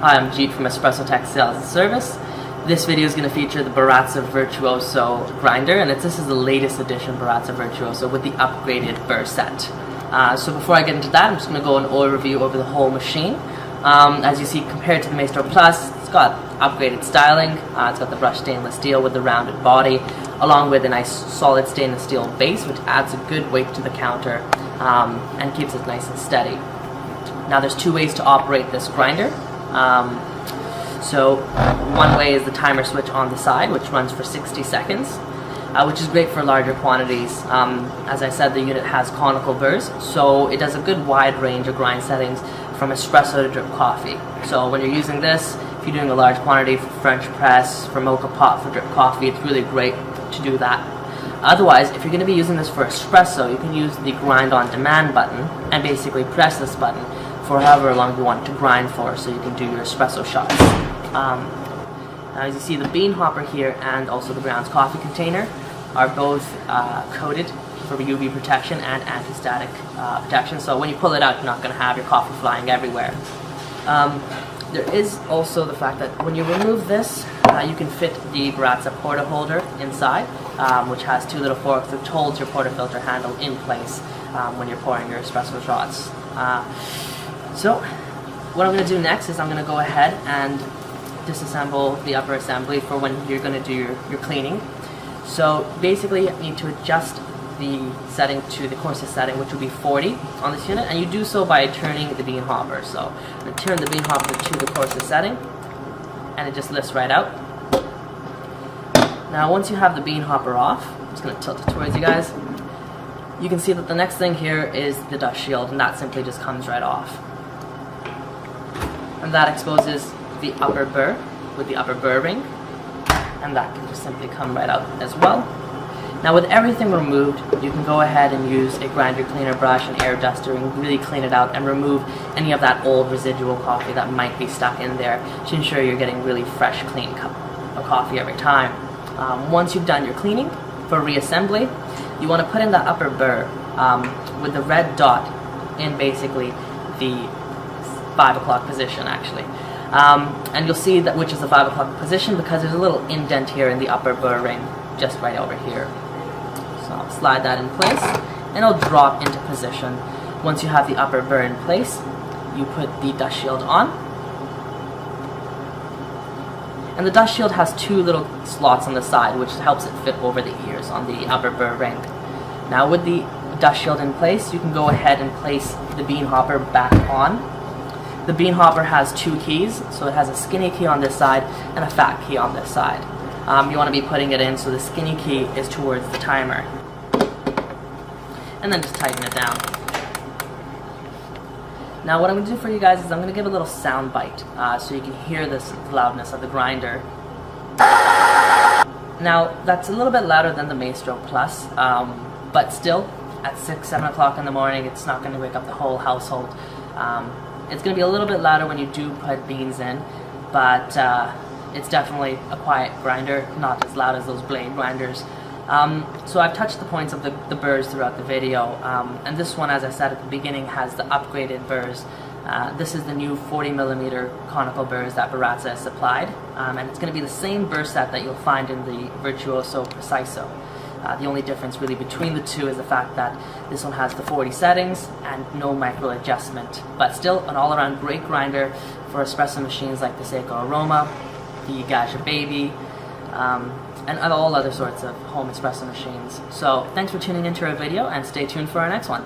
Hi, I'm Jeet from Espresso Tech Sales and Service. This video is going to feature the Baratza Virtuoso Grinder, and this is the latest edition Baratza Virtuoso with the upgraded burr set. So before I get into that, I'm just going to go an overview over the whole machine. As you see, compared to the Maestro Plus, it's got upgraded styling. It's got the brushed stainless steel with the rounded body, along with a nice solid stainless steel base, which adds a good weight to the counter and keeps it nice and steady. Now there's two ways to operate this grinder. So one way is the timer switch on the side, which runs for 60 seconds, which is great for larger quantities. As I said, the unit has conical burrs, so it does a good wide range of grind settings from espresso to drip coffee. So when you're using this, if you're doing a large quantity for French press, for mocha pot, for drip coffee, it's really great to do that. Otherwise, if you're going to be using this for espresso, you can use the grind on demand button and basically press this button for however long you want to grind for, so you can do your espresso shots. Now as you see, the bean hopper here and also the grounds coffee container are both coated for UV protection and anti-static protection, so when you pull it out, you're not going to have your coffee flying everywhere. There is also the fact that when you remove this, you can fit the Baratza porta holder inside, which has two little forks which holds your portafilter handle in place when you're pouring your espresso shots. So what I'm going to do next is I'm going to go ahead and disassemble the upper assembly for when you're going to do your cleaning. So basically you need to adjust the setting to the coarsest setting, which will be 40 on this unit, and you do so by turning the bean hopper. So I'm going to turn the bean hopper to the coarsest setting, and it just lifts right out. Now once you have the bean hopper off, I'm just going to tilt it towards you guys, you can see that the next thing here is the dust shield, and that simply just comes right off. And that exposes the upper burr with the upper burr ring, and that can just simply come right out as well. Now with everything removed, you can go ahead and use a grinder cleaner brush and air duster and really clean it out and remove any of that old residual coffee that might be stuck in there to ensure you're getting really fresh, clean cup of coffee every time. Once you've done your cleaning, for reassembly, you want to put in the upper burr with the red dot in basically the 5 o'clock position actually. And you'll see that which is the 5 o'clock position because there's a little indent here in the upper burr ring just right over here. So I'll slide that in place and it'll drop into position. Once you have the upper burr in place, you put the dust shield on. And the dust shield has two little slots on the side which helps it fit over the ears on the upper burr ring. Now with the dust shield in place, you can go ahead and place the bean hopper back on. The bean hopper has two keys, so it has a skinny key on this side and a fat key on this side. You want to be putting it in so the skinny key is towards the timer. And then just tighten it down. Now what I'm going to do for you guys is I'm going to give a little sound bite so you can hear this loudness of the grinder. Now that's a little bit louder than the Maestro Plus, but still at 6, 7 o'clock in the morning it's not going to wake up the whole household. It's going to be a little bit louder when you do put beans in, but it's definitely a quiet grinder, not as loud as those blade grinders. So I've touched the points of the burrs throughout the video, and this one, as I said at the beginning, has the upgraded burrs. This is the new 40mm conical burrs that Baratza has supplied, and it's going to be the same burr set that you'll find in the Virtuoso Preciso. The only difference really between the two is the fact that this one has the 40 settings and no micro adjustment, but still an all-around great grinder for espresso machines like the Seiko Aroma, the Gaja Baby, and all other sorts of home espresso machines. So thanks for tuning into our video and stay tuned for our next one.